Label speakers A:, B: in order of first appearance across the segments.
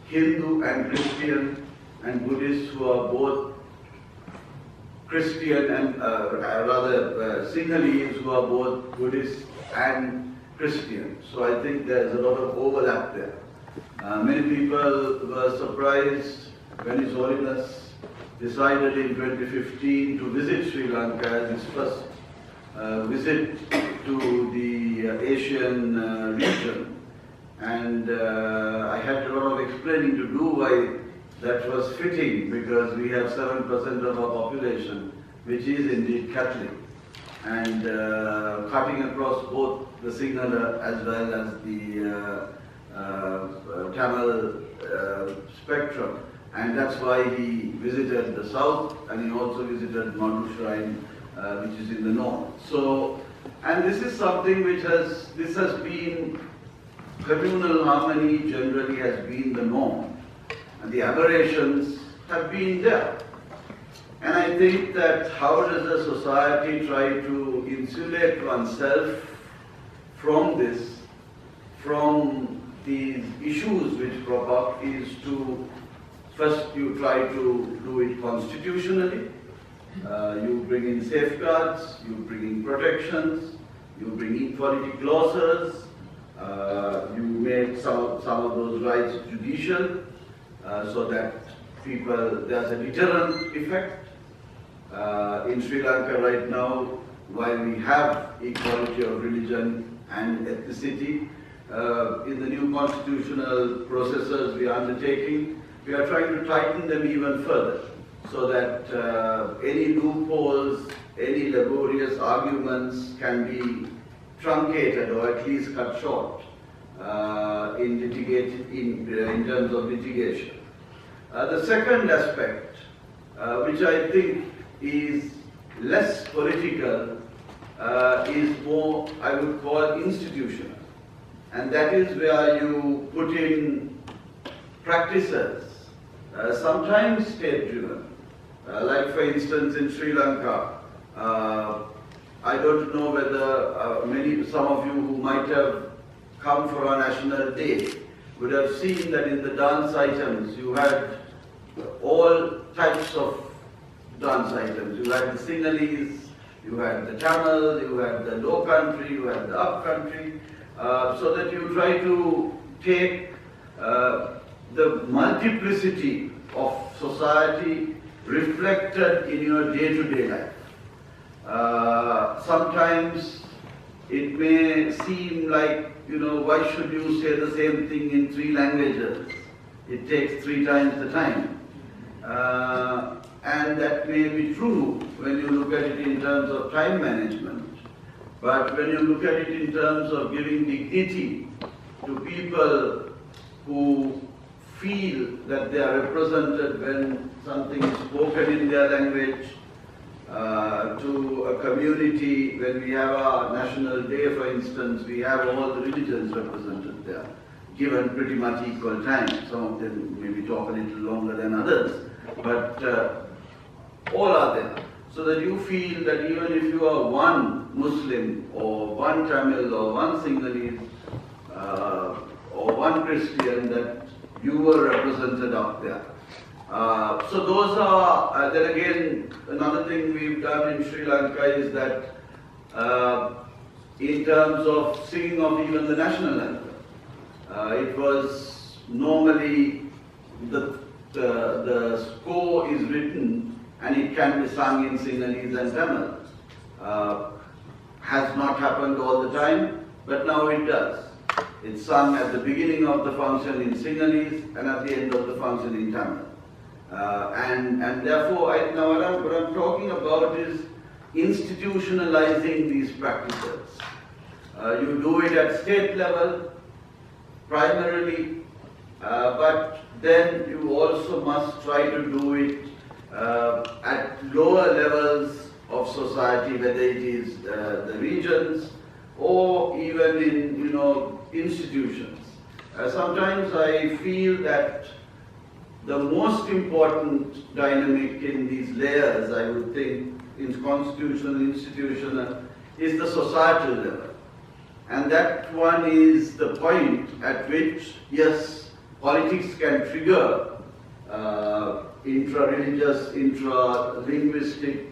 A: Hindu and Christian and Buddhists who are both Christian and Sinhalese who are both Buddhist and Christian. So I think there's a lot of overlap there. Many people were surprised when His Holiness decided in 2015 to visit Sri Lanka as his first visit to the Asian region. And I had a lot of explaining to do why that was fitting, because we have 7% of our population which is indeed Catholic, and cutting across both the Sinhala as well as the Tamil spectrum. And that's why he visited the south, and he also visited Madhu Shrine, which is in the north. So, and this is something which has been, communal harmony generally has been the norm. And the aberrations have been there. And I think that how does a society try to insulate oneself from this, from these issues which crop up, is to first you try to do it constitutionally. You bring in safeguards, you bring in protections, you bring equality clauses, you make some of those rights judicial, so that there's a deterrent effect. In Sri Lanka right now, while we have equality of religion and ethnicity, in the new constitutional processes we are undertaking, we are trying to tighten them even further, so that any loopholes, any laborious arguments can be truncated or at least cut short in terms of litigation. The second aspect, which I think is less political, is more, I would call, institutional. And that is where you put in practices, sometimes state-driven. Like for instance in Sri Lanka, I don't know whether some of you who might have come for our National Day would have seen that in the dance items you had all types of dance items. You had the Sinhalese, you had the Tamil, you had the low country, you had the up country, so that you try to take the multiplicity of society reflected in your day-to-day life. Sometimes it may seem like, why should you say the same thing in 3 languages? It takes 3 times the time. And that may be true when you look at it in terms of time management. But when you look at it in terms of giving dignity to people who feel that they are represented when something is spoken in their language, to a community, when we have our National Day, for instance, we have all the religions represented there, given pretty much equal time. Some of them maybe talk a little longer than others, but all are there. So that you feel that even if you are one Muslim, or one Tamil, or one Sinhalese, or one Christian, that you were represented up there. So those are, then again, another thing we've done in Sri Lanka is that in terms of singing of even the national anthem, it was normally the score is written and it can be sung in Sinhalese and Tamil. Has not happened all the time, but now it does. It's sung at the beginning of the function in Sinhalese and at the end of the function in Tamil. And therefore, now what I'm talking about is institutionalizing these practices. You do it at state level, primarily, but then you also must try to do it at lower levels of society, whether it is the regions or even in institutions. Sometimes I feel that the most important dynamic in these layers, I would think, in constitutional, institutional, is the societal level. And that one is the point at which, yes, politics can trigger intra-religious, intra-linguistic,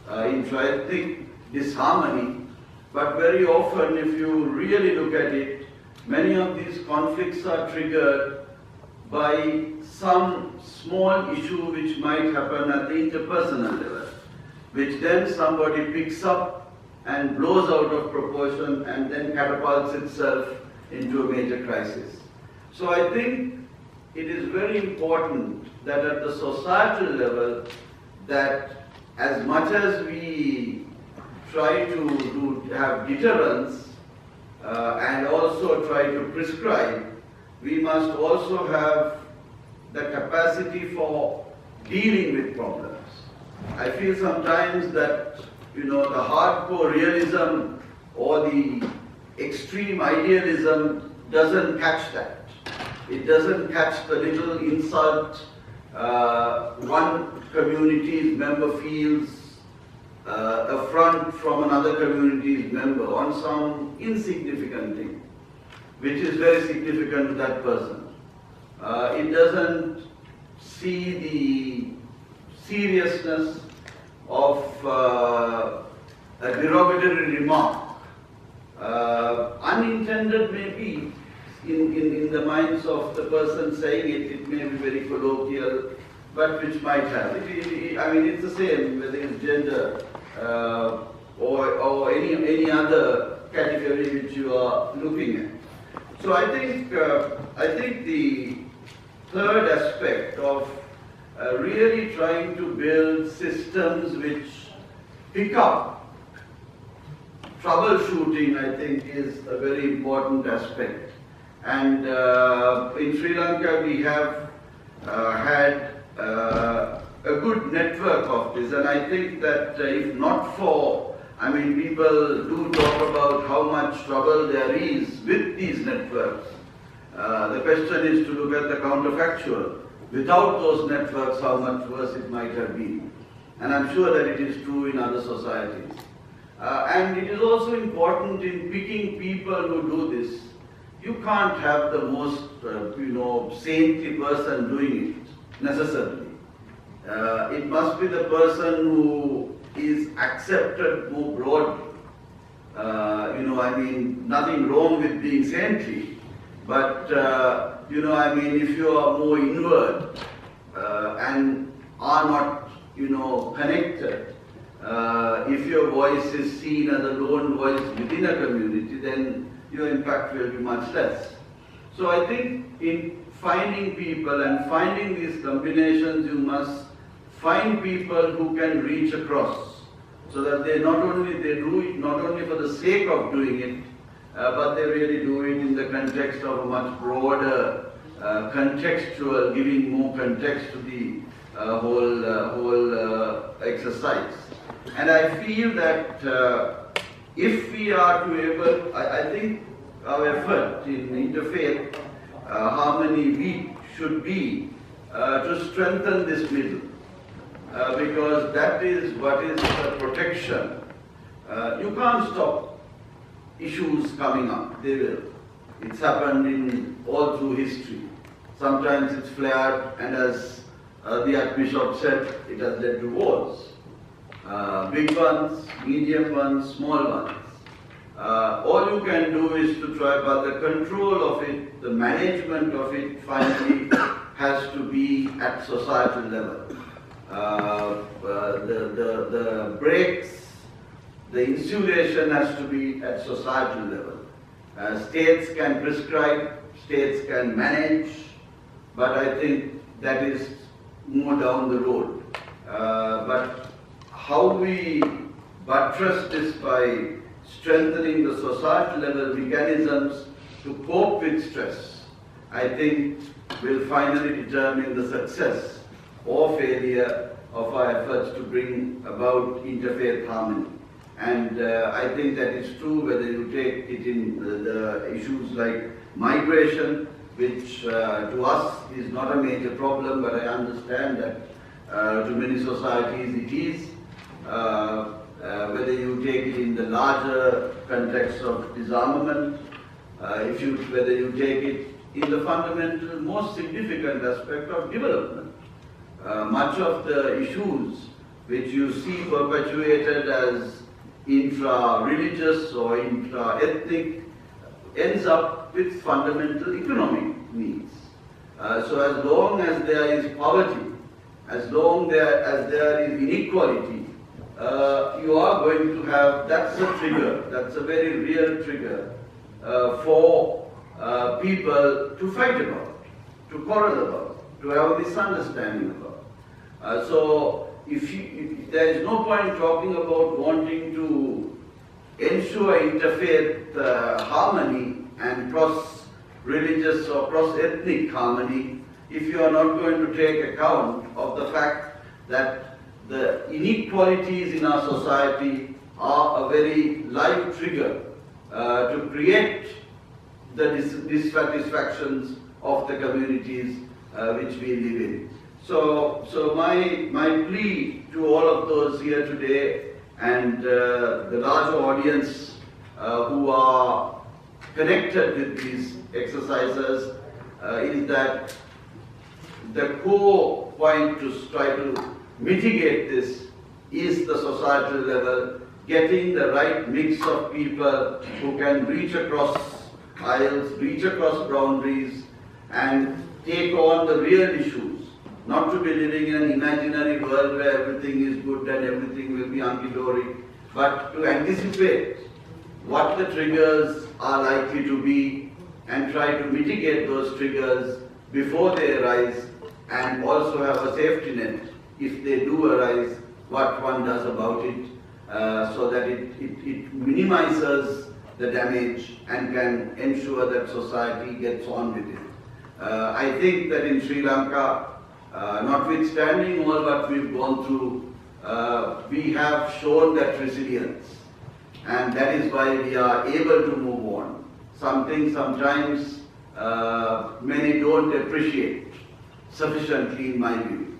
A: intra-ethnic disharmony. But very often, if you really look at it, many of these conflicts are triggered by some small issue which might happen at the interpersonal level, which then somebody picks up and blows out of proportion and then catapults itself into a major crisis. So I think it is very important that at the societal level, that as much as we try to have deterrence and also try to prescribe, we must also have the capacity for dealing with problems. I feel sometimes that, the hardcore realism or the extreme idealism doesn't catch that. It doesn't catch the little insult one community's member feels affront from another community's member on some insignificant thing, which is very significant to that person. It doesn't see the seriousness of a derogatory remark, unintended maybe in the minds of the person saying it. It may be very colloquial, but which might have. It's the same whether it's gender or any other category which you are looking at. So I think the third aspect of really trying to build systems which pick up troubleshooting, I think, is a very important aspect. And in Sri Lanka, we have had a good network of this, and I think that if not for, people do talk about how much trouble there is with these networks. The question is to look at the counterfactual. Without those networks, how much worse it might have been. And I'm sure that it is true in other societies. And it is also important in picking people who do this. You can't have the most, saintly person doing it, necessarily. It must be the person who is accepted more broadly. Nothing wrong with being saintly, but, if you are more inward and are not, connected, if your voice is seen as a lone voice within a community, then your impact will be much less. So I think in finding people and finding these combinations, you must find people who can reach across, so that they do it not only for the sake of doing it, but they really do it in the context of a much broader, contextual, giving more context to the whole exercise. And I feel that if we are to able, I think our effort in Interfaith Harmony Week should be to strengthen this middle, because that is what is the protection. You can't stop issues coming up, they will. It's happened in all through history. Sometimes it's flared, and as the Archbishop said, it has led to wars. Big ones, medium ones, small ones. All you can do is to try, but the control of it, the management of it finally has to be at societal level. The breaks, the insulation has to be at societal level. States can prescribe, states can manage, but I think that is more down the road. But how we buttress this by strengthening the societal level mechanisms to cope with stress, I think will finally determine the success or failure of our efforts to bring about interfaith harmony. And I think that is true whether you take it in the issues like migration, which to us is not a major problem, but I understand that to many societies it is. Whether you take it in the larger context of disarmament, whether you take it in the fundamental, most significant aspect of development. Much of the issues which you see perpetuated as intra-religious or intra-ethnic ends up with fundamental economic needs. So as long as there is poverty, as long as there is inequality, you are going to have, that's a trigger, that's a very real trigger for people to fight about, to quarrel about, to have a misunderstanding about. So if there is no point talking about wanting to ensure interfaith harmony and cross-religious or cross-ethnic harmony, if you are not going to take account of the fact that the inequalities in our society are a very live trigger to create the dissatisfactions of the communities which we live in. So my plea to all of those here today and the larger audience who are connected with these exercises is that the core point to try to mitigate this is the societal level, getting the right mix of people who can reach across aisles, reach across boundaries, and take on the real issues. Not to be living in an imaginary world where everything is good and everything will be hunky-dory, but to anticipate what the triggers are likely to be and try to mitigate those triggers before they arise, and also have a safety net if they do arise, what one does about it, so that it minimizes the damage and can ensure that society gets on with it. I think that in Sri Lanka, notwithstanding all what we've gone through, we have shown that resilience, and that is why we are able to move on. Something sometimes many don't appreciate sufficiently in my view.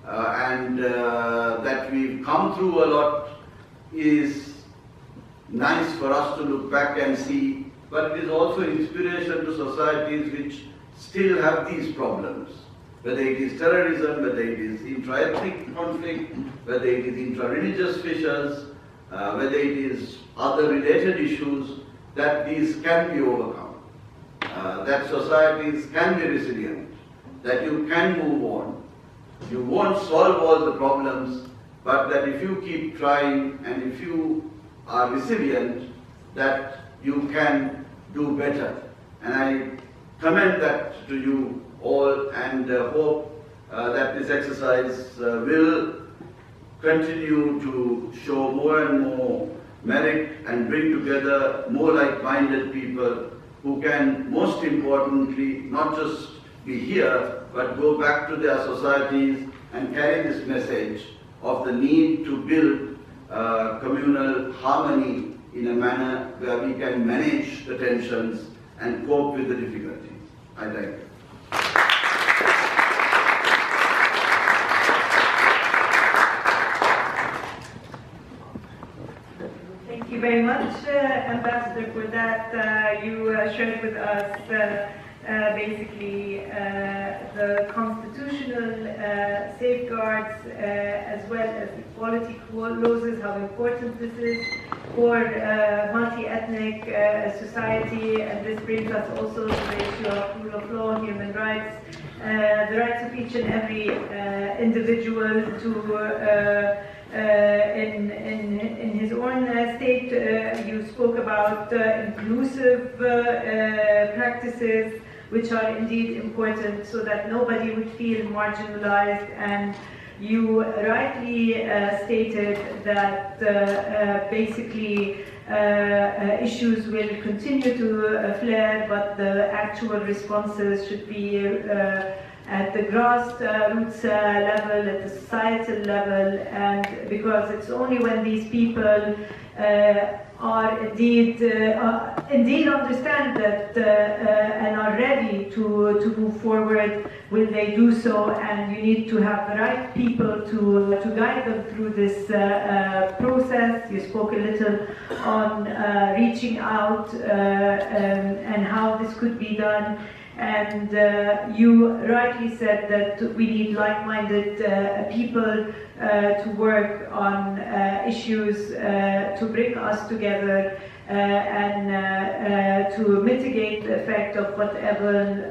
A: And that we've come through a lot is nice for us to look back and see, but it is also inspiration to societies which still have these problems. Whether it is terrorism, whether it is intra-ethnic conflict, whether it is intra-religious fissures, whether it is other related issues, that these can be overcome. That societies can be resilient, that you can move on. You won't solve all the problems, but that if you keep trying and if you are resilient, that you can do better. And I commend that to you all, and hope that this exercise will continue to show more and more merit and bring together more like-minded people who can, most importantly, not just be here, but go back to their societies and carry this message of the need to build communal harmony in a manner where we can manage the tensions and cope with the difficulties. I thank you.
B: Thank you very much, Ambassador, for that. You shared with us basically the constitutional safeguards as well as equality clauses, how important this is for multi-ethnic society, and this brings us also to the issue of rule of law, human rights, the rights of each and every individual to in his own state. You spoke about inclusive practices, which are indeed important, so that nobody would feel marginalized. And you rightly stated that basically issues will continue to flare, but the actual responses should be at the grassroots level, at the societal level, and because it's only when these people are indeed understand that and are ready to move forward, will they do so. And you need to have the right people to guide them through this process. You spoke a little on reaching out and how this could be done. And you rightly said that we need like-minded people to work on issues to bring us together and to mitigate the effect of whatever